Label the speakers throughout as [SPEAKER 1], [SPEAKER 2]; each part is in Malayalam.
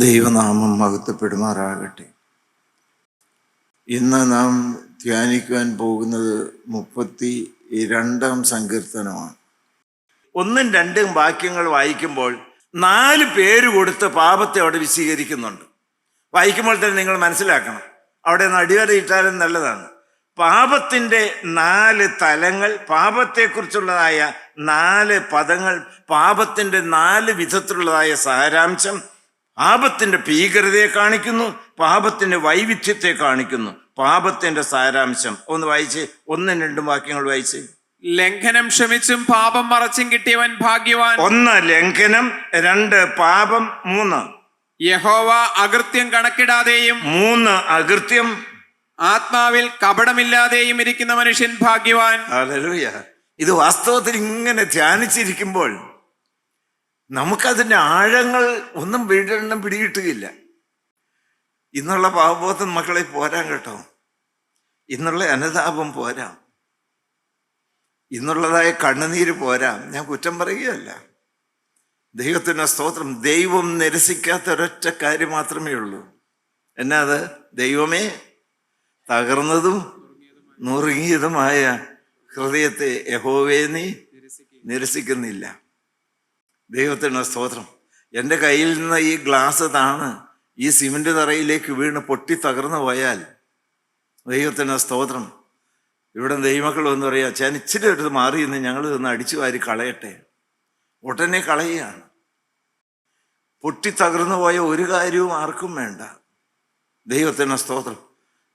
[SPEAKER 1] ദൈവനാമം മഹത്വപ്പെടുമാറാകട്ടെ. ഇന്ന് നാം ധ്യാനിക്കുവാൻ പോകുന്നത് 32-ാം സങ്കീർത്തനമാണ്. 1-2 വാക്യങ്ങൾ വായിക്കുമ്പോൾ 4 പേര് കൊടുത്ത് പാപത്തെ അവിടെ വിശദീകരിക്കുന്നുണ്ട്. വായിക്കുമ്പോൾ തന്നെ നിങ്ങൾ മനസ്സിലാക്കണം, അവിടെ നിന്ന് അടിവരയിട്ടാലും നല്ലതാണ്. പാപത്തിൻ്റെ 4 തലങ്ങൾ, പാപത്തെക്കുറിച്ചുള്ളതായ 4 പദങ്ങൾ, പാപത്തിൻ്റെ 4 വിധത്തിലുള്ളതായ സാരാംശം, പാപത്തിൻ്റെ ഭീകരതയെ കാണിക്കുന്നു, പാപത്തിൻ്റെ വൈവിധ്യത്തെ കാണിക്കുന്നു. പാപത്തിൻ്റെ സാരാംശം ഒന്ന് വായിച്ച്, 1-2 വാക്യങ്ങൾ വായിച്ച്.
[SPEAKER 2] ലംഘനം ക്ഷമിച്ചും പാപം മറച്ചും കിട്ടിയവൻ ഭാഗ്യവാൻ.
[SPEAKER 1] 1 ലംഘനം, 2 പാപം, 3
[SPEAKER 2] യഹോവ അകൃത്യം കണക്കിടാതെയും
[SPEAKER 1] 3 അകൃത്യം,
[SPEAKER 2] ആത്മാവിൽ കപടമില്ലാതെയും ഇരിക്കുന്ന മനുഷ്യൻ ഭാഗ്യവാൻ.
[SPEAKER 1] ഹല്ലേലൂയ. ഇത് വാസ്തവത്തിൽ ഇങ്ങനെ ധ്യാനിച്ചിരിക്കുമ്പോൾ നമുക്കതിൻ്റെ ആഴങ്ങൾ ഒന്നും വീണ്ടെണ്ണം പിടികിട്ടുകയില്ല. ഇന്നുള്ള പാപബോധം മക്കളെ പോരാൻ കേട്ടോ, ഇന്നുള്ള അനുതാപം പോരാ, ഇന്നുള്ളതായ കണ്ണുനീര് പോരാ. ഞാൻ കുറ്റം പറയുകയല്ല. ദൈവത്തിന് സ്തോത്രം. ദൈവം നിരസിക്കാത്ത ഒരൊറ്റ കാര്യം മാത്രമേ ഉള്ളൂ. എന്നാ അത്? ദൈവമേ, തകർന്നതും നുറുങ്ങിയതുമായ ഹൃദയത്തെ യഹോവേ നീ നിരസിക്കുന്നില്ല. ദൈവത്തിന് സ്തോത്രം. എൻ്റെ കയ്യിൽ നിന്ന് ഈ ഗ്ലാസ് താണ് ഈ സിമൻറ്റ് തറയിലേക്ക് വീണ് പൊട്ടി തകർന്നു പോയാൽ ദൈവത്തിന് സ്തോത്രം, ഇവിടെ ദൈവമക്കൾ എന്ന് പറയാം, ഞാൻ ഇച്ചിരി എടുത്ത് മാറി നിന്ന് ഞങ്ങൾ ഒന്ന് അടിച്ചു വാരി കളയട്ടെ, ഉടനെ കളയുകയാണ്. പൊട്ടി തകർന്നു പോയ ഒരു കാര്യവും ആർക്കും വേണ്ട. ദൈവത്തിന് സ്തോത്രം.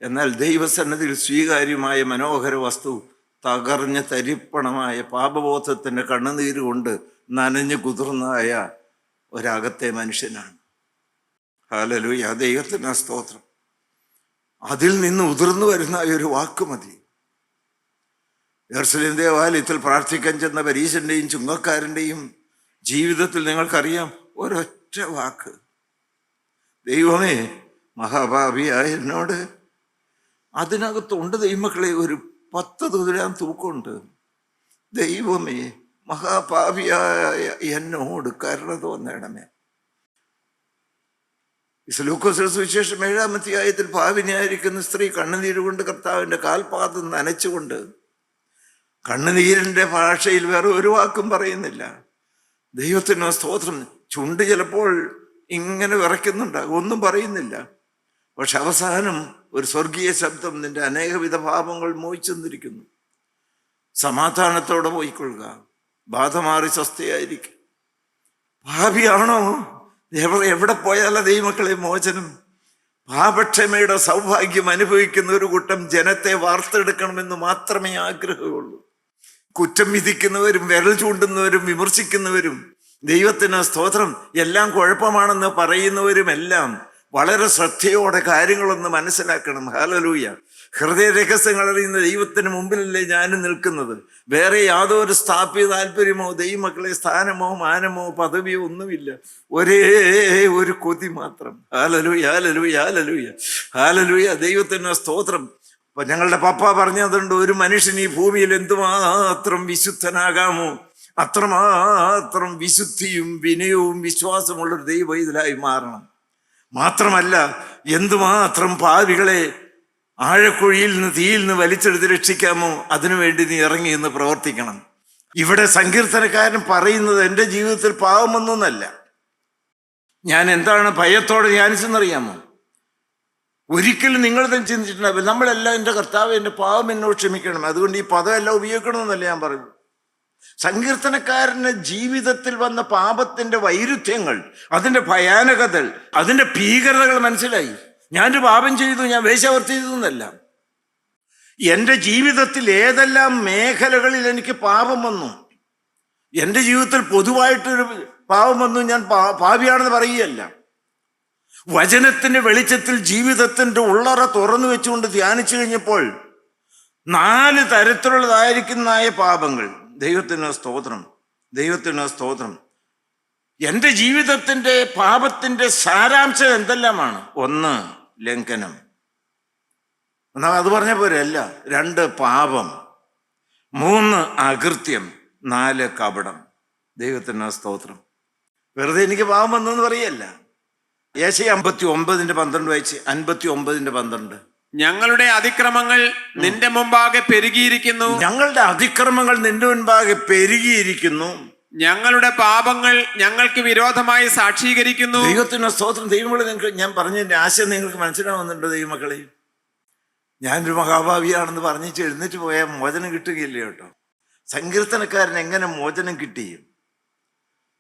[SPEAKER 1] എന്നാൽ ദൈവസന്നിധിയിൽ സ്വീകാര്യമായ മനോഹര വസ്തു തകർഞ്ഞ് തരിപ്പണമായ പാപബോധത്തിൻ്റെ കണ്ണുനീര് കൊണ്ട് നനഞ്ഞു കുതിർന്നതായ ഒരകത്തെ മനുഷ്യനാണ്. ഹല്ലേലൂയ. ദൈവത്തിന് സ്തോത്രം. അതിൽ നിന്ന് ഉതിർന്നു വരുന്ന ഒരു വാക്ക് മതി. യെരൂശലേം ദേവാലയത്തിൽ പ്രാർത്ഥിക്കാൻ ചെന്ന പരീശന്റെയും ചുങ്കക്കാരൻ്റെയും ജീവിതത്തിൽ നിങ്ങൾക്കറിയാം, ഒരൊറ്റ വാക്ക്, ദൈവമേ മഹാഭാവിയായ എന്നോട്. അതിനകത്തുണ്ട് ദൈവമക്കളെ ഒരു 10 തുലാം തൂക്കമുണ്ട്. ദൈവമേ മഹാപാപിയായ എന്നോട് കരുണ തോന്നണമേ. ലൂക്കോസ് സുവിശേഷം 7-ാം അധ്യായത്തിൽ പാപിനിയായിരിക്കുന്ന സ്ത്രീ കണ്ണുനീരുകൊണ്ട് കർത്താവിൻ്റെ കാൽപാദം നനച്ചുകൊണ്ട്, കണ്ണുനീരിൻ്റെ ഭാഷയിൽ വേറെ ഒരു വാക്കും പറയുന്നില്ല. ദൈവത്തിന് സ്തോത്രം. ചുണ്ട് ചിലപ്പോൾ ഇങ്ങനെ വിറയ്ക്കുന്നുണ്ടാകും, ഒന്നും പറയുന്നില്ല. പക്ഷെ അവസാനം ഒരു സ്വർഗീയ ശബ്ദം, നിന്റെ അനേകവിധ പാപങ്ങൾ മോചിച്ചെന്നിരിക്കുന്നു, സമാധാനത്തോടെ പോയിക്കൊള്ളുക, ബാധ മാറി സ്വസ്ഥയായിരിക്കും. ഭാവിയാണോ? എവിടെ പോയാല ദൈവമക്കളെ മോചനം? പാപക്ഷമയുടെ സൗഭാഗ്യം അനുഭവിക്കുന്ന ഒരു കൂട്ടം ജനത്തെ വാർത്തെടുക്കണമെന്ന് മാത്രമേ ആഗ്രഹമുള്ളൂ. കുറ്റം വിധിക്കുന്നവരും വിരൽ ചൂണ്ടുന്നവരും വിമർശിക്കുന്നവരും ദൈവത്തിന് സ്തോത്രം എല്ലാം കുഴപ്പമാണെന്ന് പറയുന്നവരുമെല്ലാം വളരെ ശ്രദ്ധയോടെ കാര്യങ്ങളൊന്ന് മനസ്സിലാക്കണം. ഹല്ലേലൂയ. ഹൃദയ രഹസ്യങ്ങൾ അറിയുന്ന ദൈവത്തിന് മുമ്പിലല്ലേ ഞാനും നിൽക്കുന്നത്. വേറെ യാതൊരു സ്ഥാപ്യ താല്പര്യമോ ദൈവമക്കളെ സ്ഥാനമോ മാനമോ പദവിയോ ഒന്നുമില്ല. ഒരേ ഒരു കൊതി മാത്രം. Hallelujah, hallelujah, hallelujah, hallelujah. ദൈവത്തിന് സ്തോത്രം. അപ്പൊ ഞങ്ങളുടെ പപ്പ പറഞ്ഞതുണ്ട്, ഒരു മനുഷ്യൻ ഈ ഭൂമിയിൽ എന്തുമാത്രം വിശുദ്ധനാകാമോ അത്രമാത്രം വിശുദ്ധിയും വിനയവും വിശ്വാസമുള്ളൊരു ദൈവ ഇതിലായി മാറണം. മാത്രമല്ല, എന്തുമാത്രം പാപികളെ ആഴക്കുഴിയിൽ നിന്ന് തീയിൽ നിന്ന് വലിച്ചെടുത്ത് രക്ഷിക്കാമോ അതിനുവേണ്ടി നീ ഇറങ്ങി എന്ന് പ്രവർത്തിക്കണം. ഇവിടെ സങ്കീർത്തനക്കാരൻ പറയുന്നത് എൻ്റെ ജീവിതത്തിൽ പാവമൊന്നല്ല. ഞാൻ എന്താണ് ഭയത്തോടെ ധ്യാനിച്ചെന്നറിയാമോ? ഒരിക്കലും നിങ്ങൾ തന്നെ ചിന്തിച്ചിട്ടുണ്ടാവില്ല, നമ്മളെല്ലാം എൻ്റെ കർത്താവ് എൻ്റെ പാവം എന്നോട് ക്ഷമിക്കണം, അതുകൊണ്ട് ഈ പദമെല്ലാം ഉപയോഗിക്കണമെന്നല്ല ഞാൻ പറയുന്നു. സങ്കീർത്തനക്കാരന് ജീവിതത്തിൽ വന്ന പാപത്തിന്റെ വൈരുദ്ധ്യങ്ങൾ, അതിന്റെ ഭയാനകതകൾ, അതിന്റെ ഭീകരതകൾ മനസ്സിലായി. ഞാനൊരു പാപം ചെയ്തു, ഞാൻ വേശ്യാവൃത്തി ചെയ്തു എന്നല്ല. എൻ്റെ ജീവിതത്തിൽ ഏതെല്ലാം മേഖലകളിൽ എനിക്ക് പാപം വന്നു, എൻ്റെ ജീവിതത്തിൽ പൊതുവായിട്ടൊരു പാപം വന്നു, ഞാൻ പാപിയാണെന്ന് പറയുകയല്ല. വചനത്തിന്റെ വെളിച്ചത്തിൽ ജീവിതത്തിന്റെ ഉള്ളറ തുറന്നു വെച്ചുകൊണ്ട് ധ്യാനിച്ചു കഴിഞ്ഞപ്പോൾ 4 തരത്തിലുള്ളതായിരിക്കുന്നതായ പാപങ്ങൾ. ദൈവത്തിന് സ്തോത്രം, ദൈവത്തിന് സ്തോത്രം. എൻ്റെ ജീവിതത്തിൻ്റെ പാപത്തിൻ്റെ സാരാംശം എന്തെല്ലാമാണ്? 1 ലംഘനം, എന്നാൽ അത് പറഞ്ഞ പോരെ അല്ല. 2 പാപം, 3 അകൃത്യം, 4 കപടം. ദൈവത്തിന് സ്തോത്രം. വെറുതെ എനിക്ക് പാപം വന്നെന്ന് പറയല്ല. യേശയ്യാ 59:12 വായിച്ച്. 59:12.
[SPEAKER 2] ഞങ്ങളുടെ അതിക്രമങ്ങൾ നിന്റെ മുമ്പാകെ പെരുകിയിരിക്കുന്നു,
[SPEAKER 1] ഞങ്ങളുടെ അതിക്രമങ്ങൾ നിന്റെ മുൻപാകെ പെരുകിയിരിക്കുന്നു,
[SPEAKER 2] ഞങ്ങളുടെ പാപങ്ങൾ ഞങ്ങൾക്ക് വിരോധമായി സാക്ഷീകരിക്കുന്നു.
[SPEAKER 1] ദൈവത്തിന് സ്തോത്രം. ദൈവങ്ങളെ, നിങ്ങൾക്ക് ഞാൻ പറഞ്ഞതിന്റെ ആശയം നിങ്ങൾക്ക് മനസ്സിലാവുന്നുണ്ടോ ദൈവമക്കളെ? ഞാനൊരു മഹാഭാവിയാണെന്ന് പറഞ്ഞ് എഴുന്നേറ്റ് പോയാൽ മോചനം കിട്ടുകയില്ല കേട്ടോ. സങ്കീർത്തനക്കാരൻ എങ്ങനെ മോചനം കിട്ടി?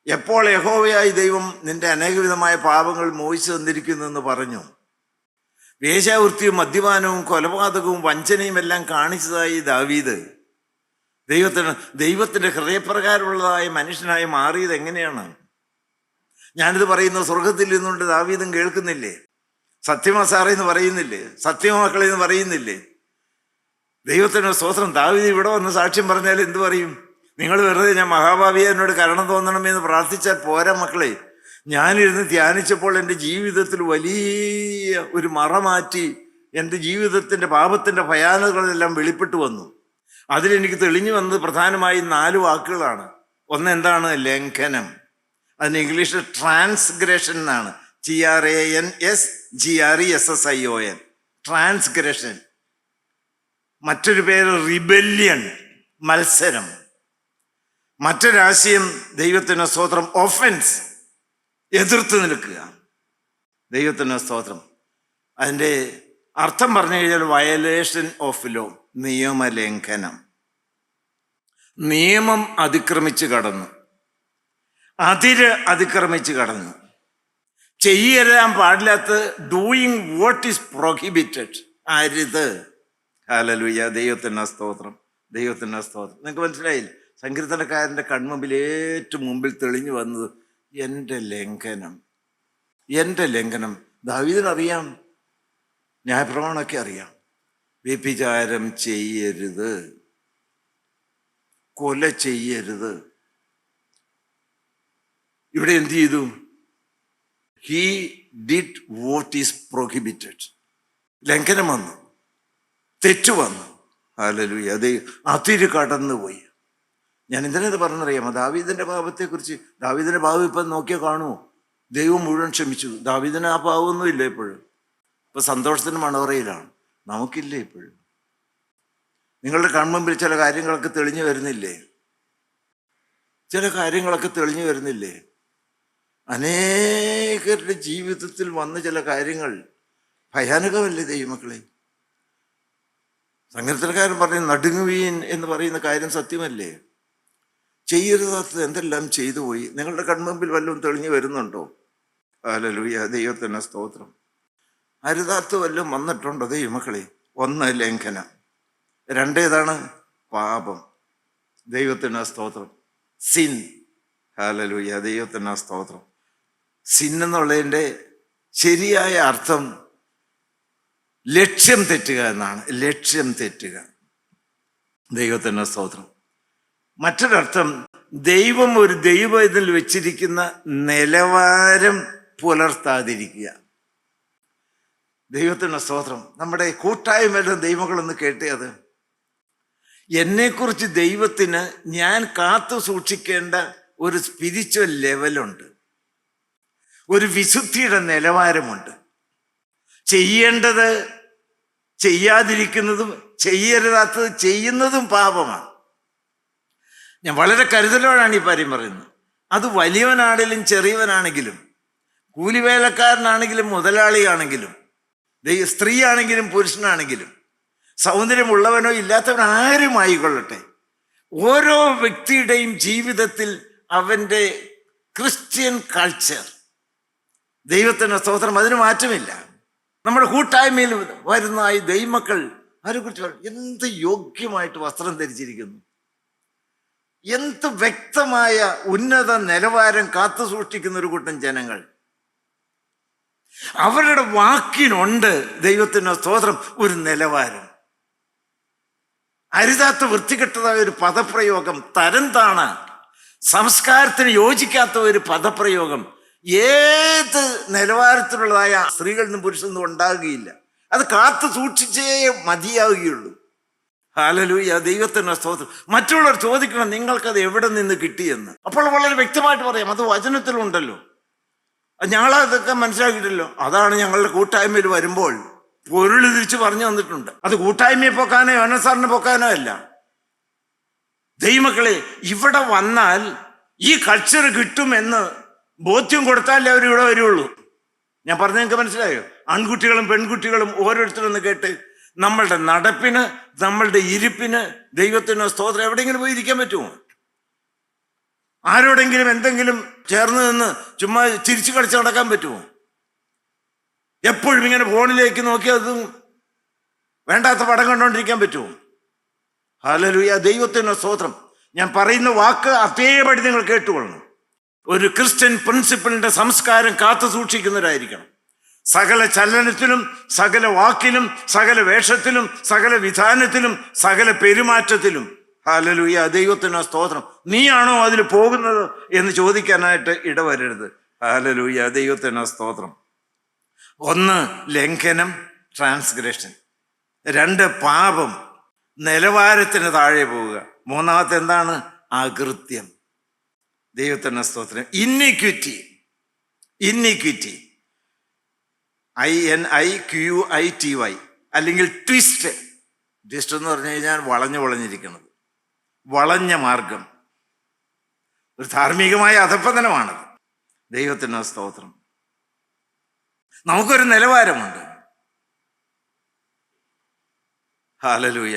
[SPEAKER 1] എപ്പോൾ യഹോവയായി ദൈവം നിന്റെ അനേകവിധമായ പാപങ്ങൾ മോചിച്ചു തന്നിരിക്കുന്നു എന്ന് പറഞ്ഞു. വേശ്യാവൃത്തിയും മദ്യപാനവും കൊലപാതകവും വഞ്ചനയും എല്ലാം കാണിച്ചതായി ദാവീദ് ദൈവത്തിന്റെ ഹൃദയപ്രകാരമുള്ളതായ മനുഷ്യനായി മാറിയത് എങ്ങനെയാണ്? ഞാനിത് പറയുന്നത് സ്വർഗത്തിൽ നിന്നുകൊണ്ട് ദാവീദും കേൾക്കുന്നില്ലേ? സത്യമാ സാറേ എന്ന് പറയുന്നില്ലേ? സത്യമാ മക്കളെ എന്ന് പറയുന്നില്ലേ? ദൈവത്തിന് സ്തോത്രം. ദാവീദ് ഇവിടെ വന്ന് സാക്ഷ്യം പറഞ്ഞാൽ എന്ത് പറയും? നിങ്ങൾ വെറുതെ ഞാൻ മഹാഭാവിയെ എന്നോട് കരുണ തോന്നണമെന്ന് പ്രാർത്ഥിച്ചാൽ പോരാ മക്കളെ. ഞാനിരുന്ന് ധ്യാനിച്ചപ്പോൾ എൻ്റെ ജീവിതത്തിൽ വലിയ ഒരു മറ മാറ്റി എൻ്റെ ജീവിതത്തിൻ്റെ പാപത്തിൻ്റെ ഭയാനകകളെല്ലാം വെളിപ്പെട്ടു വന്നു. അതിലെനിക്ക് തെളിഞ്ഞു വന്നത് പ്രധാനമായും 4 വാക്കുകളാണ്. ഒന്ന് എന്താണ്? ലംഘനം. അതിന് ഇംഗ്ലീഷിൽ ട്രാൻസ്ഗ്രഷൻ എന്നാണ്. TRANSGRESSION. ട്രാൻസ്ഗ്രഷൻ. മറ്റൊരു പേര് റിബല്യൺ, മത്സരം. മറ്റൊരാശയം ദൈവത്തിന് സ്തോത്രം, ഒഫൻസ്, എതിർത്ത് നിൽക്കുക. ദൈവത്തിന് സ്തോത്രം. അതിൻ്റെ അർത്ഥം പറഞ്ഞു കഴിഞ്ഞാൽ വയലേഷൻ ഓഫ് ലോ, നിയമലംഘനം. നിയമം അതിക്രമിച്ച് കടന്നു, അതിര് അതിക്രമിച്ച് കടന്നു. ചെയ്യാൻ പാടില്ലാത്ത ഡൂയിങ് വാട്ട് ഈസ് പ്രൊഹിബിറ്റഡ്. അരുത്. ഹല്ലേലൂയ. ദൈവത്തിന് സ്തോത്രം. ദൈവത്തിന് സ്തോത്രം. നിങ്ങൾക്ക് മനസ്സിലായില്ലേ? സങ്കീർത്തനക്കാരൻ്റെ കൺമുമ്പിൽ ഏറ്റവും മുമ്പിൽ തെളിഞ്ഞു വന്നത് എൻ്റെ ലംഘനം, എൻ്റെ ലംഘനം. ദാവീദിനറിയാം, ന്യായപ്രമാണമൊക്കെ അറിയാം. വ്യഭിചാരം ചെയ്യരുത്, കൊല ചെയ്യരുത്. ഇവിടെ എന്ത് ചെയ്തു? He did what is prohibited. ലംഘനം വന്നു, തെറ്റു വന്നു. ഹല്ലേലൂയ. അത് അതിര് കടന്നുപോയി. ഞാൻ എന്തിനത് പറഞ്ഞറിയാമോ? ദാവീദിന്റെ പാപത്തെക്കുറിച്ച്. ദാവീദിന്റെ പാപം ഇപ്പം നോക്കിയാൽ കാണുമോ? ദൈവം മുഴുവൻ ക്ഷമിച്ചു. ദാവീദിന് ആ പാപമൊന്നും ഇല്ല ഇപ്പോഴും. ഇപ്പൊ സന്തോഷത്തിന് മണവറയിലാണ്. നമുക്കില്ല ഇപ്പോഴും. നിങ്ങളുടെ കൺമുമ്പിൽ ചില കാര്യങ്ങളൊക്കെ തെളിഞ്ഞു വരുന്നില്ലേ? ചില കാര്യങ്ങളൊക്കെ തെളിഞ്ഞു വരുന്നില്ലേ? അനേകരുടെ ജീവിതത്തിൽ വന്ന ചില കാര്യങ്ങൾ ഭയാനകമല്ലേ ദൈവമക്കളെ? സങ്കീർത്തനക്കാരൻ പറഞ്ഞ നടുങ്ങുവീൻ എന്ന് പറയുന്ന കാര്യം സത്യമല്ലേ? ചെയ്യരുതാത്തത് എന്തെല്ലാം ചെയ്തു പോയി. നിങ്ങളുടെ കൺമുമ്പിൽ വല്ലതും തെളിഞ്ഞു വരുന്നുണ്ടോ? ഹല്ലേലൂയ. ദൈവത്തിന് സ്തോത്രം. അരുതാത്ത വല്ലതും വന്നിട്ടുണ്ടോ ദൈവമക്കളെ? 1 ലംഘനം, 2 ഏതാണ്? പാപം. ദൈവത്തിന് സ്തോത്രം. സിൻ. ഹല്ലേലൂയ. ദൈവത്തിന് സ്തോത്രം. സിൻ എന്നുള്ളതിൻ്റെ ശരിയായ അർത്ഥം ലക്ഷ്യം തെറ്റുക എന്നാണ്. ലക്ഷ്യം തെറ്റുക. ദൈവത്തിന് സ്തോത്രം. മറ്റൊരർത്ഥം ദൈവം ഒരു ദൈവത്തിൽ വെച്ചിരിക്കുന്ന നിലവാരം പുലർത്താതിരിക്കുക. ദൈവത്തിന് സ്തോത്രം. നമ്മുടെ കൂട്ടായ്മയിലും ദൈവങ്ങളൊന്ന് കേട്ടേ. അത് എന്നെക്കുറിച്ച് ദൈവത്തിന് ഞാൻ കാത്തു സൂക്ഷിക്കേണ്ട ഒരു സ്പിരിച്വൽ ലെവലുണ്ട്, ഒരു വിശുദ്ധിയുടെ നിലവാരമുണ്ട്. ചെയ്യേണ്ടത് ചെയ്യാതിരിക്കുന്നതും ചെയ്യരുതാത്തത് ചെയ്യുന്നതും പാപമാണ്. ഞാൻ വളരെ കരുതലോടാണ് ഈ കാര്യം പറയുന്നത്. അത് വലിയവനാണെങ്കിലും ചെറിയവനാണെങ്കിലും, കൂലിവേലക്കാരനാണെങ്കിലും മുതലാളിയാണെങ്കിലും, സ്ത്രീ ആണെങ്കിലും പുരുഷനാണെങ്കിലും, സൗന്ദര്യമുള്ളവനോ ഇല്ലാത്തവനോ ആരും ആയിക്കൊള്ളട്ടെ, ഓരോ വ്യക്തിയുടെയും ജീവിതത്തിൽ അവൻ്റെ ക്രിസ്ത്യൻ കൾച്ചർ, ദൈവത്തിൻ്റെ സ്തോത്രം, അതിന് മാറ്റമില്ല. നമ്മുടെ കൂട്ടായ്മയിൽ വരുന്ന ഈ ദൈവമക്കൾ അവരെക്കുറിച്ച് എന്ത് യോഗ്യമായിട്ട് വസ്ത്രം ധരിച്ചിരിക്കുന്നു, എന്ത് വ്യക്തമായ ഉന്നത നിലവാരം കാത്തു സൂക്ഷിക്കുന്ന ഒരു കൂട്ടം ജനങ്ങൾ. അവരുടെ വാക്കിനുണ്ട് ദൈവത്തിൻ്റെ സ്തോത്രം ഒരു നിലവാരം. അരുതാത്ത വൃത്തികെട്ടതായ ഒരു പദപ്രയോഗം, തരം താണ സംസ്കാരത്തിന് യോജിക്കാത്ത ഒരു പദപ്രയോഗം ഏത് നിലവാരത്തിലുള്ളതായ സ്ത്രീകളിൽ നിന്നും പുരുഷനിൽ നിന്നും ഉണ്ടാകുകയില്ല. അത് കാത്തു സൂക്ഷിച്ചേ മതിയാവുകയുള്ളൂ. ഹല്ലേലൂയ. ദൈവത്തിൻ്റെ സ്തോത്രം. മറ്റുള്ളവർ ചോദിക്കണം നിങ്ങൾക്കത് എവിടെ നിന്ന് കിട്ടിയെന്ന്. അപ്പോൾ വളരെ വ്യക്തമായിട്ട് പറയാം, അത് വചനത്തിലുണ്ടല്ലോ. ഞങ്ങളതൊക്കെ മനസ്സിലാക്കിയിട്ടല്ലോ. അതാണ് ഞങ്ങളുടെ കൂട്ടായ്മയിൽ വരുമ്പോൾ പൊരുൾ തിരിച്ച് പറഞ്ഞു തന്നിട്ടുണ്ട്. അത് കൂട്ടായ്മയെ പൊക്കാനോ യോനസാറിനെ പൊക്കാനോ അല്ല. ദൈവമക്കളെ, ഇവിടെ വന്നാൽ ഈ കൾച്ചർ കിട്ടുമെന്ന് ബോധ്യം കൊടുത്താലേ അവർ ഇവിടെ വരുള്ളൂ. ഞാൻ പറഞ്ഞ നിങ്ങൾക്ക് മനസ്സിലായോ? ആൺകുട്ടികളും പെൺകുട്ടികളും ഓരോരുത്തരൊന്ന് കേട്ട് നമ്മളുടെ നടപ്പിന്, നമ്മളുടെ ഇരിപ്പിന് ദൈവത്തിനോ സ്തോത്രം എവിടെയെങ്കിലും പോയി ഇരിക്കാൻ പറ്റുമോ? ആരോടെങ്കിലും എന്തെങ്കിലും ചേർന്ന് നിന്ന് ചുമ്മാ ചിരിച്ചു കളിച്ച് നടക്കാൻ പറ്റുമോ? എപ്പോഴും ഇങ്ങനെ ഫോണിലേക്ക് നോക്കി അതും വേണ്ടാത്ത പടം കണ്ടുകൊണ്ടിരിക്കാൻ പറ്റുമോ? ഹല്ലേലൂയ, ദൈവത്തിനോ സ്തോത്രം. ഞാൻ പറയുന്ന വാക്ക് അതേപടി നിങ്ങൾ കേട്ടുകൊള്ളണം. ഒരു ക്രിസ്ത്യൻ പ്രിൻസിപ്പിളിന്റെ സംസ്കാരം കാത്തു സൂക്ഷിക്കുന്നവരായിരിക്കണം. സകല ചലനത്തിലും, സകല വാക്കിലും, സകല വേഷത്തിലും, സകല വിധാനത്തിലും, സകല പെരുമാറ്റത്തിലും. ഹല്ലേലൂയ, ദൈവത്തിനോ സ്തോത്രം. നീയാണോ അതിൽ പോകുന്നത് എന്ന് ചോദിക്കാനായിട്ട് ഇടവരരുത്. ഹല്ലേലൂയ, ദൈവത്തിനോ സ്തോത്രം. 1, ലംഘനം, ട്രാൻസ്ഗ്രഷൻ. 2, പാപം, നിലവാരത്തിന് താഴെ പോവുക. 3 എന്താണ്? അകൃത്യം. ദൈവത്തിൻ്റെ സ്തോത്രം. ഇന്നിക്വിറ്റി, INIQUITY, അല്ലെങ്കിൽ ട്വിസ്റ്റ്. ട്വിസ്റ്റ് എന്ന് പറഞ്ഞു കഴിഞ്ഞാൽ വളഞ്ഞിരിക്കുന്നത്, വളഞ്ഞ മാർഗം, ഒരു ധാർമ്മികമായ അധപ്പതനമാണത്. ദൈവത്തിൻ്റെ സ്തോത്രം. നമുക്കൊരു നിലവാരമുണ്ട്. ഹല്ലേലൂയ,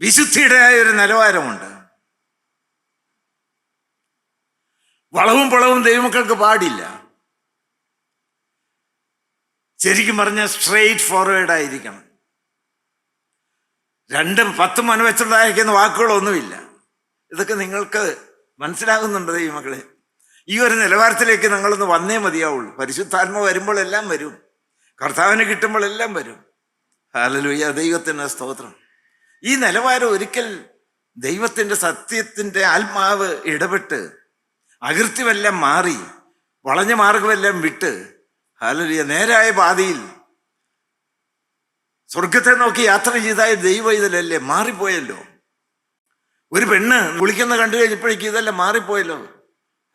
[SPEAKER 1] വിശുദ്ധിയുടേതായ ഒരു നിലവാരമുണ്ട്. വളവും പുളവും ദൈവമക്കൾക്ക് പാടില്ല. ശരിക്കും പറഞ്ഞാൽ സ്ട്രെയിറ്റ് ഫോർവേഡ് ആയിരിക്കണം. 2, 10 മനവെച്ചുണ്ടായിരിക്കുന്ന വാക്കുകളൊന്നുമില്ല. ഇതൊക്കെ നിങ്ങൾക്ക് മനസ്സിലാകുന്നുണ്ട് ദൈവമക്കളെ? ഈ ഒരു നിലവാരത്തിലേക്ക് നിങ്ങളൊന്ന് വന്നേ മതിയാവുള്ളൂ. പരിശുദ്ധാത്മ വരുമ്പോൾ എല്ലാം വരും, കർത്താവിന് കിട്ടുമ്പോൾ എല്ലാം വരും. ഹല്ലേലൂയ, ദൈവത്തിൻ്റെ സ്തോത്രം. ഈ നിലവാരം ഒരിക്കൽ ദൈവത്തിൻ്റെ സത്യത്തിൻ്റെ ആത്മാവ് ഇടപെട്ട് അകൃത്യമെല്ലാം മാറി, വളഞ്ഞ മാർഗമെല്ലാം വിട്ട്, ഹല്ലേലൂയ, നേരായ പാതയിൽ സ്വർഗത്തെ നോക്കി യാത്ര ചെയ്തായ ദൈവം ഇതല്ലേ മാറിപ്പോയല്ലോ. ഒരു പെണ്ണ് വിളിക്കുന്ന കണ്ടു കഴിഞ്ഞപ്പോഴേക്കും ഇതെല്ലാം മാറിപ്പോയല്ലോ.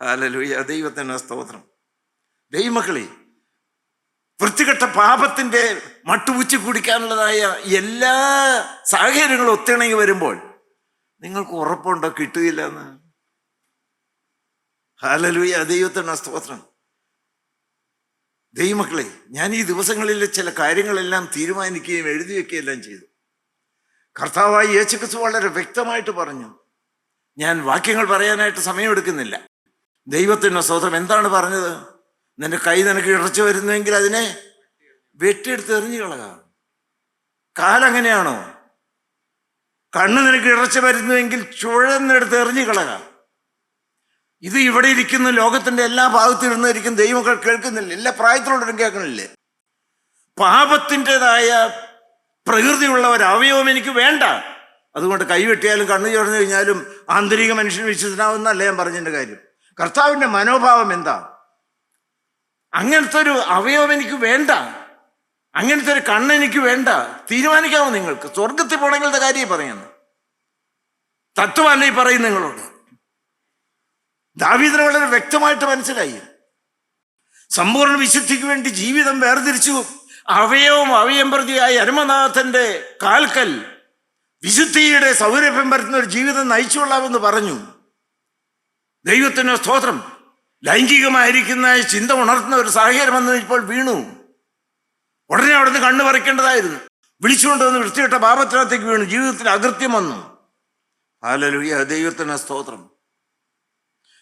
[SPEAKER 1] ഹല്ലേലൂയ, ദൈവത്തിൻ്റെ സ്തോത്രം. ദൈവമക്കളെ, വൃത്തികെട്ട പാപത്തിന്റെ മട്ടുപൂച്ചി കുടിക്കാനുള്ളതായ എല്ലാ സാഹചര്യങ്ങളും ഒത്തിണങ്ങി വരുമ്പോൾ നിങ്ങൾക്ക് ഉറപ്പുണ്ടോ കിട്ടുകയില്ല എന്ന്? ഹല്ലേലൂയ, ദൈവത്തിൻ്റെ സ്തോത്രം. ദൈവമക്കളെ, ഞാൻ ഈ ദിവസങ്ങളിൽ ചില കാര്യങ്ങളെല്ലാം തീരുമാനിക്കുകയും എഴുതി വെക്കുകയെല്ലാം ചെയ്തു. കർത്താവായി യേശുക്രിസ്തു വളരെ വ്യക്തമായിട്ട് പറഞ്ഞു. ഞാൻ വാക്യങ്ങൾ പറയാനായിട്ട് സമയമെടുക്കുന്നില്ല. ദൈവത്തിൻ്റെ സ്തോത്രം. എന്താണ് പറഞ്ഞത്? നിന്റെ കൈ നിനക്ക് ഇറച്ചു വരുന്നുവെങ്കിൽ അതിനെ വെട്ടിയെടുത്ത് എറിഞ്ഞു കളക. കാലങ്ങനെയാണോ? കണ്ണ് നിനക്ക് ഇറച്ചു വരുന്നുവെങ്കിൽ ചുഴന്നെടുത്ത് എറിഞ്ഞു കളക. ഇത് ഇവിടെ ഇരിക്കുന്ന ലോകത്തിന്റെ എല്ലാ ഭാഗത്തും ഇരുന്നിരിക്കും ദൈവമക്കൾ കേൾക്കുന്നില്ല. എല്ലാ പ്രായത്തിലുള്ളവരും കേൾക്കണില്ലേ? പാപത്തിൻ്റെതായ പ്രകൃതിയുള്ള ഒരു അവയവം എനിക്ക് വേണ്ട. അതുകൊണ്ട് കൈവെട്ടിയാലും കണ്ണു ചൊറഞ്ഞു കഴിഞ്ഞാലും ആന്തരിക മനുഷ്യന് വിശ്വസനാവുന്നല്ല ഞാൻ പറഞ്ഞതിൻ്റെ കാര്യം. കർത്താവിൻ്റെ മനോഭാവം എന്താ? അങ്ങനത്തെ ഒരു അവയവം എനിക്ക് വേണ്ട, അങ്ങനത്തെ ഒരു കണ്ണെനിക്ക് വേണ്ട. തീരുമാനിക്കാമോ നിങ്ങൾക്ക്? സ്വർഗത്തിൽ പോണെങ്കിലത്തെ കാര്യം പറയുന്നു, തത്വമല്ല ഈ പറയും നിങ്ങളോട്. ദാവീദിന് വളരെ വ്യക്തമായിട്ട് മനസ്സിലായി. സമ്പൂർണ്ണ വിശുദ്ധിക്ക് വേണ്ടി ജീവിതം വേർതിരിച്ചു അവയം പ്രതിയായ അരുമനാഥന്റെ കാൽക്കൽ വിശുദ്ധിയുടെ സൗരഭ്യം വരുന്ന ഒരു ജീവിതം നയിച്ചുകൊള്ളാമെന്ന് പറഞ്ഞു. ദൈവത്തിന് സ്തോത്രം. ലൈംഗികമായിരിക്കുന്ന ചിന്ത ഉണർത്തുന്ന ഒരു സാഹചര്യം വന്ന് ഇപ്പോൾ വീണു. ഉടനെ അവിടുന്ന് കണ്ണു പറിക്കേണ്ടതായിരുന്നു. വിളിച്ചുകൊണ്ട് വന്ന് വൃത്തികെട്ട പാപത്തിനകത്തേക്ക് വീണു. ജീവിതത്തിൽ അകൃത്യം വന്നു. ഹല്ലേലൂയ, ദൈവത്തിന് സ്തോത്രം.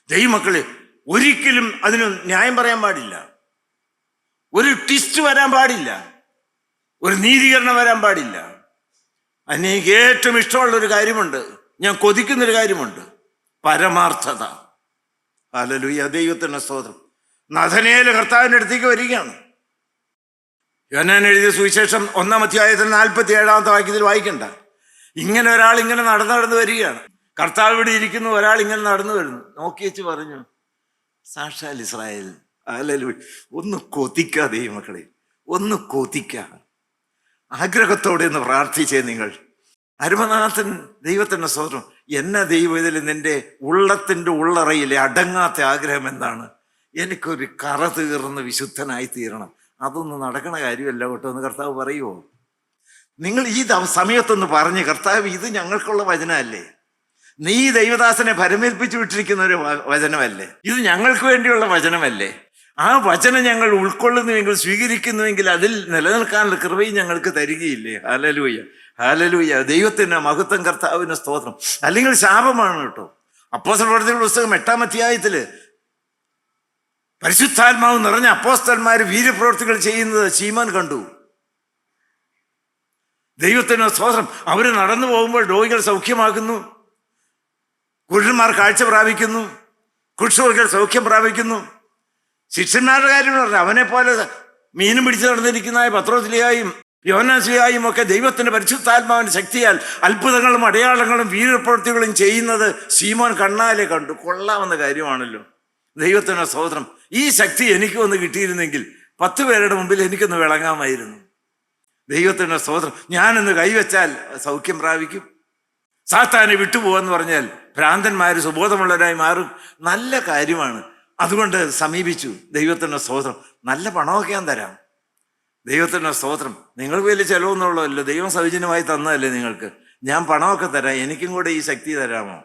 [SPEAKER 1] ദൈവമക്കളെ, ഒരിക്കലും അതിന് ന്യായം പറയാൻ പാടില്ല. ഒരു ട്വിസ്റ്റ് വരാൻ പാടില്ല. ഒരു നീതീകരണം വരാൻ പാടില്ല. എനിക്ക് ഏറ്റവും ഇഷ്ടമുള്ളൊരു കാര്യമുണ്ട്, ഞാൻ കൊതിക്കുന്നൊരു കാര്യമുണ്ട്, പരമാർത്ഥത. ഹല്ലേലൂയ, ദൈവത്തിന്റെ സ്തോത്രം. നഥനയേൽ കർത്താവിൻ്റെ അടുത്തേക്ക് വരികയാണ്. യോഹന്നാൻ എഴുതിയ സുവിശേഷം 1-ാം അധ്യായത്തിൽ 47-ാമത്തെ വാക്യത്തിൽ വായിക്കണ്ട. ഇങ്ങനെ ഒരാൾ ഇങ്ങനെ നടന്നു വരികയാണ്. കർത്താവ് ഇവിടെ ഇരിക്കുന്നു, ഒരാൾ ഇങ്ങനെ നടന്നു വരുന്നു. നോക്കി വെച്ച് പറഞ്ഞു, സാക്ഷാൽ ഇസ്രായേൽ. ഹല്ലേലൂയ. ഒന്ന് കൊതിക്ക ദൈവമക്കളെ, ഒന്ന് കൊതിക്ക. ആഗ്രഹത്തോടെ ഒന്ന് പ്രാർത്ഥിച്ചേ നിങ്ങൾ. അരുമനാഥൻ ദൈവത്തിൻ്റെ സ്തോത്രം. എന്നെ ദൈവം ഇതിൽ നിന്റെ ഉള്ളത്തിൻ്റെ ഉള്ളറയിലെ അടങ്ങാത്ത ആഗ്രഹം എന്താണ്? എനിക്കൊരു കറ തീർന്ന വിശുദ്ധനായി തീരണം. അതൊന്നും നടക്കണ കാര്യമല്ല കേട്ടോ എന്ന് കർത്താവ് പറയുമോ? നിങ്ങൾ ഈ സമയത്തൊന്ന് പറഞ്ഞ്, കർത്താവ് ഇത് ഞങ്ങൾക്കുള്ള വചനമല്ലേ, നീ ദൈവദാസനെ പരമേൽപ്പിച്ചു വിട്ടിരിക്കുന്ന ഒരു വചനമല്ലേ, ഇത് ഞങ്ങൾക്ക് വേണ്ടിയുള്ള വചനമല്ലേ, ആ വചനം ഞങ്ങൾ ഉൾക്കൊള്ളുന്നുവെങ്കിൽ സ്വീകരിക്കുന്നുവെങ്കിൽ അതിൽ നിലനിൽക്കാനുള്ള കൃപയും ഞങ്ങൾക്ക് തരികയില്ലേ? Hallelujah, hallelujah. ദൈവത്തിന് മഹത്വം, കർത്താവിന് സ്തോത്രം. അല്ലെങ്കിൽ ശാപമാണ് കേട്ടോ. അപ്പോസ്തലപ്രവൃത്തികളുടെ പുസ്തകം 8-ാം അധ്യായത്തില് പരിശുദ്ധാത്മാവ് നിറഞ്ഞ അപ്പോസ്തലന്മാര് വീര്യപ്രവൃത്തികൾ ചെയ്യുന്നത് ശീമോൻ കണ്ടു. ദൈവത്തിന് സ്തോത്രം. അവര് നടന്നു പോകുമ്പോൾ രോഗികൾ സൗഖ്യമാക്കുന്നു, കുരുടന്മാർ കാഴ്ച പ്രാപിക്കുന്നു, കുഷ്ഠരോഗികൾ സൗഖ്യം പ്രാപിക്കുന്നു. ശിഷ്യന്മാരുടെ കാര്യം പറഞ്ഞു, അവനെ പോലെ മീനും പിടിച്ചു നടന്നിരിക്കുന്ന പത്രോസ്ലിഹായും യോഹന്നാൻസ്ലിഹായും ഒക്കെ ദൈവത്തിന്റെ പരിശുദ്ധാത്മാവിന്റെ ശക്തിയാൽ അത്ഭുതങ്ങളും അടയാളങ്ങളും വീര്യപ്രവൃത്തികളും ചെയ്യുന്നത് ശീമോൻ കണ്ണാലെ കണ്ടു. കൊള്ളാവുന്ന കാര്യമാണല്ലോ. ദൈവത്തിന് സ്തോത്രം. ഈ ശക്തി എനിക്ക് ഒന്ന് കിട്ടിയിരുന്നെങ്കിൽ 10 പേരുടെ മുമ്പിൽ എനിക്കൊന്ന് വിളങ്ങാമായിരുന്നു. ദൈവത്തിന് സ്തോത്രം. ഞാനൊന്ന് കൈവച്ചാൽ സൗഖ്യം പ്രാപിക്കും. സാത്താനെ വിട്ടുപോകാന്ന് പറഞ്ഞാൽ ഭ്രാന്തന്മാര് സുബോധമുള്ളവരായി മാറും. നല്ല കാര്യമാണ്. അതുകൊണ്ട് സമീപിച്ചു. ദൈവത്തിന്റെ സ്തോത്രം. നല്ല പണമൊക്കെ ഞാൻ തരാം. ദൈവത്തിന്റെ സ്തോത്രം. നിങ്ങൾക്ക് വലിയ ചെലവൊന്നുള്ളതല്ലോ, ദൈവം സൗജന്യമായി തന്നതല്ലേ നിങ്ങൾക്ക്. ഞാൻ പണമൊക്കെ തരാം, എനിക്കും കൂടെ ഈ ശക്തി തരാമോ?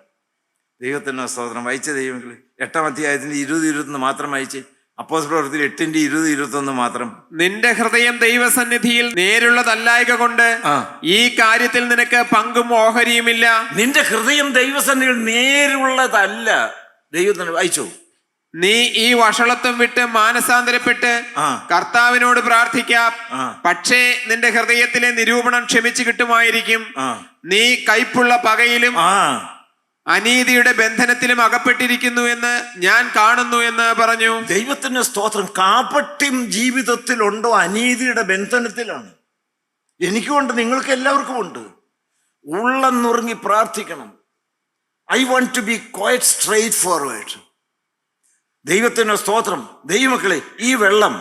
[SPEAKER 1] ദൈവത്തിന്റെ സ്തോത്രം. വായിച്ച ദൈവങ്ങൾ 8-ാം അധ്യായത്തിന്റെ 20-21 മാത്രം വായിച്ച്. അപ്പോസ്തലപ്രവൃത്തിയിൽ 8-ന്റെ 20-21 മാത്രം.
[SPEAKER 2] നിന്റെ ഹൃദയം ദൈവസന്നിധിയിൽ നേരുള്ളതല്ലായക കൊണ്ട് ഈ കാര്യത്തിൽ നിനക്ക് പങ്കും ഓഹരിയുമില്ല.
[SPEAKER 1] നിന്റെ ഹൃദയം ദൈവസന്നിധിയിൽ നേരുള്ളതല്ല. ദൈവത്തിന് വായിച്ചു.
[SPEAKER 2] നീ ഈ വഷളത്വം വിട്ട് മാനസാന്തരപ്പെട്ട് കർത്താവിനോട് പ്രാർത്ഥിക്കാം. പക്ഷേ നിന്റെ ഹൃദയത്തിലെ നിരൂപണം ക്ഷമിച്ചു കിട്ടുമായിരിക്കും. നീ കയ്പുള്ള പകയിലും അനീതിയുടെ ബന്ധനത്തിലും അകപ്പെട്ടിരിക്കുന്നു എന്ന് ഞാൻ കാണുന്നു എന്ന് പറഞ്ഞു.
[SPEAKER 1] ദൈവത്തിന്റെ സ്തോത്രം. കാപട്യം ജീവിതത്തിലുണ്ടോ? അനീതിയുടെ ബന്ധനത്തിലാണ്. എനിക്കുമുണ്ട്, നിങ്ങൾക്ക് എല്ലാവർക്കും ഉണ്ട്. ഉള്ളം നുറുങ്ങി പ്രാർത്ഥിക്കണം. I want to be quite straightforward. ദൈവത്തിന്റെ സ്തോത്രം. ദൈവമക്കളെ, ഈ വെള്ളം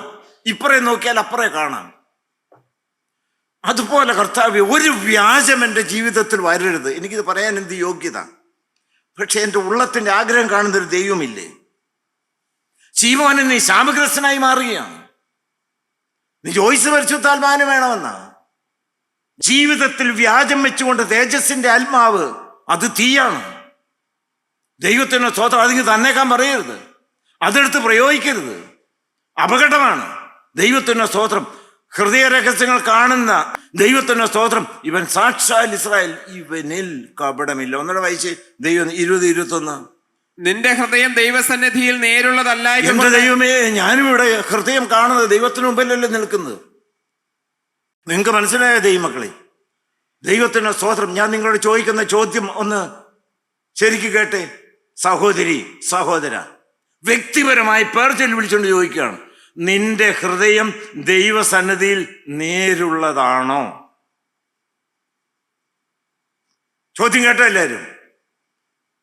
[SPEAKER 1] ഇപ്പറേ നോക്കിയാൽ അപ്പറേ കാണാം. അതുപോലെ കർത്താവേ, ഒരു വ്യാജം എൻ്റെ ജീവിതത്തിൽ വരരുത്. എനിക്കിത് പറയാൻ എന്ത് യോഗ്യത? പക്ഷെ എൻ്റെ ഉള്ളത്തിന്റെ ആഗ്രഹം കാണുന്നൊരു ദൈവമില്ലേ? ശീമോനെ നീ ശാപഗ്രസ്തനായി മാറുകയാണ്. നീ ജോയിസ് പരിശുദ്ധാത്മാവിനെ വേണമെന്നാ. ജീവിതത്തിൽ വ്യാജം വെച്ചുകൊണ്ട് തേജസ്സിന്റെ ആത്മാവ് അത് തീയാണ്. ദൈവത്തിന്റെ സ്തോത്രം. അതിന് തന്നേക്കാൻ പറയരുത്, അതെടുത്ത് പ്രയോഗിക്കരുത്. അപകടമാണ്. ദൈവത്തിന്റെ സ്തോത്രം. ഹൃദയ രഹസ്യങ്ങൾ കാണുന്ന ദൈവത്തിന്റെ സ്തോത്രം. ഇവൻ സാക്ഷാൽ ഇസ്രായേൽ, ഇവനിൽ കപടമില്ല. ഒന്നുകൂടെ വായിച്ച്. ദൈവം 20-21.
[SPEAKER 2] നിന്റെ ഹൃദയം ദൈവസന്നിധിയിൽ നേരുള്ളതല്ല.
[SPEAKER 1] എന്റെ ദൈവമേ, ഞാനും ഇവിടെ ഹൃദയം കാണുന്നത് ദൈവത്തിന് മുമ്പിലല്ലേ നിൽക്കുന്നത്. നിങ്ങൾക്ക് മനസ്സിലായ ദൈവമക്കളെ? ദൈവത്തിന്റെ സ്തോത്രം. ഞാൻ നിങ്ങളോട് ചോദിക്കുന്ന ചോദ്യം ഒന്ന് ശരിക്കും കേട്ടെ. സഹോദരി, സഹോദര, വ്യക്തിപരമായി പേർച്ചൊല്ലി വിളിച്ചുകൊണ്ട് ചോദിക്കുകയാണ്, നിന്റെ ഹൃദയം ദൈവസന്നിധിയിൽ നേരുള്ളതാണോ? ചോദ്യം കേട്ടോ എല്ലാവരും.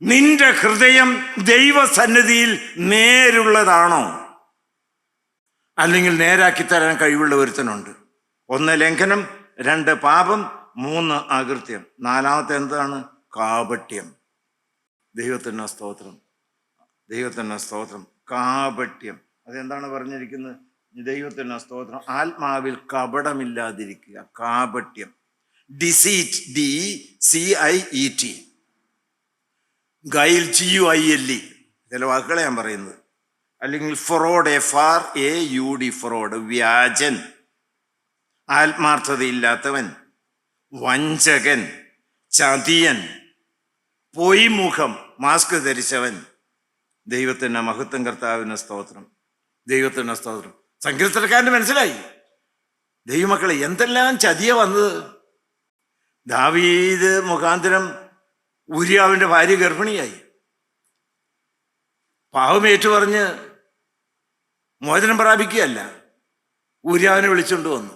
[SPEAKER 1] നിന്റെ ഹൃദയം ദൈവസന്നിധിയിൽ നേരുള്ളതാണോ? അല്ലെങ്കിൽ നേരാക്കി തരാൻ കഴിവുള്ള ഒരുത്തനുണ്ട്. 1 ലംഘനം, 2 പാപം, 3 അകൃത്യം, 4-മത്തെ എന്താണ്? കാപട്യം. ദൈവത്തിന് സ്തോത്രം. ദൈവത്തിന് സ്തോത്രം. കാപട്യം. അതെന്താണ് പറഞ്ഞിരിക്കുന്നത്? ദൈവത്തിന് സ്തോത്രം. ആത്മാവിൽ കപടമില്ലാതിരിക്കുക. കാപട്യം. ഡിസീറ്റ്, DCIET. Guile, GUILE. ചില വാക്കുകളെ ഞാൻ പറയുന്നത്. അല്ലെങ്കിൽ ഫ്രോഡ്, FRAUD, ഫ്രോഡ്. വ്യാജൻ, ആത്മാർത്ഥതയില്ലാത്തവൻ, വഞ്ചകൻ, ചതിയൻ, പൊയ്മുഖം, മാസ്ക് ധരിച്ചവൻ. ദൈവത്തിന്റെ മഹത്വം, കർത്താവിന് സ്തോത്രം. ദൈവത്തിന്റെ സ്തോത്രം. സങ്കീർത്തനക്കാരന് മനസ്സിലായി. ദൈവമക്കളെ, എന്തെല്ലാം ചതിയ വന്നത്. ദാവീദ് മുഖാന്തരം ഊരിയാവിന്റെ ഭാര്യ ഗർഭിണിയായി. പാവമേറ്റു പറഞ്ഞ് മോചനം പ്രാപിക്കുകയല്ല, ഊരിയാവിനെ വിളിച്ചുകൊണ്ട് വന്നു.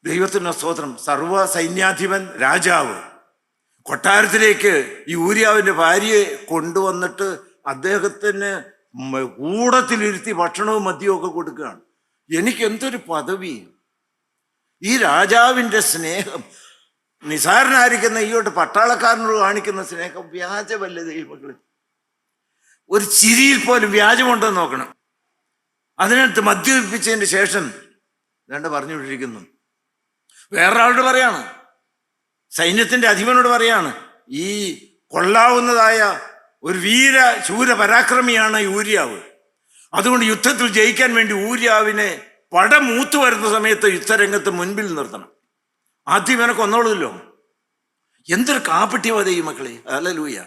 [SPEAKER 1] ദൈവത്തിന്റെ സ്തോത്രം. സർവ സൈന്യാധിപൻ, രാജാവ് കൊട്ടാരത്തിലേക്ക് ഈ ഊരിയാവിന്റെ ഭാര്യയെ കൊണ്ടുവന്നിട്ട് അദ്ദേഹത്തിന് കൂടത്തിലിരുത്തി ഭക്ഷണവും മദ്യവും ഒക്കെ കൊടുക്കുകയാണ്. എനിക്ക് എന്തൊരു പദവി! ഈ രാജാവിൻ്റെ സ്നേഹം, നിസാരനായിരിക്കുന്ന ഈയോട്ട് പട്ടാളക്കാരനോട് കാണിക്കുന്ന സ്നേഹം വ്യാജമല്ലേ ദൈവമക്കളെ? ഒരു ചിരിയിൽ പോലും വ്യാജമുണ്ടോ എന്ന് നോക്കണം. അതിനകത്ത് മദ്യപിച്ചതിന് ശേഷം വേണ്ട പറഞ്ഞു വിട്ടിരിക്കുന്നു. വേറൊരാളോട് പറയാണ്, സൈന്യത്തിന്റെ അധിപനോട് പറയാണ്, ഈ കൊള്ളാവുന്നതായ ഒരു വീര ശൂര പരാക്രമിയാണ് ഊര്യാവ്. അതുകൊണ്ട് യുദ്ധത്തിൽ ജയിക്കാൻ വേണ്ടി ഊര്യാവിനെ പടമൂത്ത് വരുന്ന സമയത്ത് യുദ്ധരംഗത്ത് മുൻപിൽ നിർത്തണം. ആദ്യം ഇവനെ കൊന്നോളൂല്ലോ. എന്തൊരു കാപട്യവാദ ഈ മക്കളെ. ഹല്ലേലൂയ.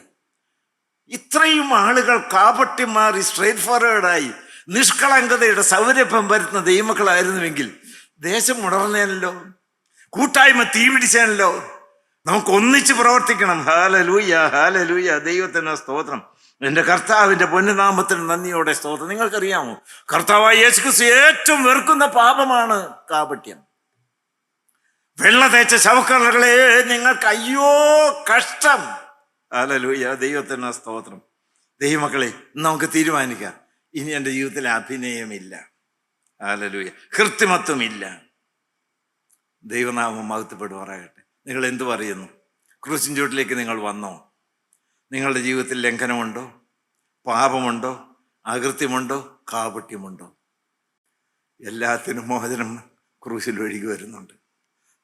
[SPEAKER 1] ഇത്രയും ആളുകൾ കാപട്യം മാറി സ്ട്രേറ്റ് ഫോർവേഡായി നിഷ്കളങ്കതയുടെ സൗരഭ്യം വരുത്തുന്ന ദൈവമക്കളായിരുന്നുവെങ്കിൽ ദേശം ഉണർന്നേനല്ലോ, കൂട്ടായ്മ തീപിടിച്ചേനല്ലോ. നമുക്ക് ഒന്നിച്ച് പ്രവർത്തിക്കണം. Hallelujah, hallelujah. ദൈവത്തിന് സ്തോത്രം. എൻ്റെ കർത്താവിൻ്റെ പൊന്നുനാമത്തിന് നന്ദിയോടെ സ്തോത്രം. നിങ്ങൾക്കറിയാമോ, കർത്താവായ യേശുക്രിസ്തു ഏറ്റവും വെറുക്കുന്ന പാപമാണ് കാപട്യം. വെള്ള തേച്ച ശവക്കറകളെ നിങ്ങൾക്ക് അയ്യോ കഷ്ടം. ഹല്ലേലൂയ, ദൈവത്തിന് സ്തോത്രം. ദൈവമക്കളെ, നമുക്ക് തീരുമാനിക്കാം, ഇനി എൻ്റെ ജീവിതത്തിൽ അഭിനയമില്ല. ഹല്ലേലൂയ, കൃത്രിമത്വമില്ല. ദൈവനാമം മഹത്വപ്പെടുമാറാകട്ടെ. നിങ്ങൾ എന്തു പറയുന്നു? ക്രൂശിൻ ചുവട്ടിലേക്ക് നിങ്ങൾ വന്നോ? നിങ്ങളുടെ ജീവിതത്തിൽ ലംഘനമുണ്ടോ? പാപമുണ്ടോ? അകൃത്യമുണ്ടോ? കാപട്യമുണ്ടോ? എല്ലാത്തിനും മോചനം ക്രൂശിൽ ഒഴുകി വരുന്നുണ്ട്.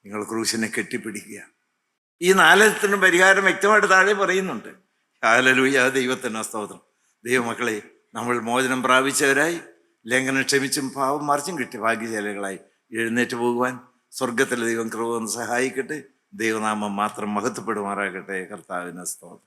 [SPEAKER 1] നിങ്ങൾ ക്രൂശിനെ കെട്ടിപ്പിടിക്കുക. ഈ നാലത്തിനും പരിഹാരം വ്യക്തമായിട്ട് താഴെ പറയുന്നുണ്ട്. ഹല്ലേലൂയ, ദൈവത്തിന് സ്തോത്രം. ദൈവമക്കളെ, നമ്മൾ മോചനം പ്രാപിച്ചവരായി, ലംഘനം ക്ഷമിച്ചും പാപം മറിച്ചും കിട്ടിയ ഭാഗ്യശാലികളായി എഴുന്നേറ്റ് പോകുവാൻ സ്വർഗത്തിലെ ദൈവം കൃപ സഹായിക്കട്ടെ. ദൈവനാമം മാത്രം മഹത്വപ്പെടുമാറാകട്ടെ. കർത്താവിന് സ്തോത്രം.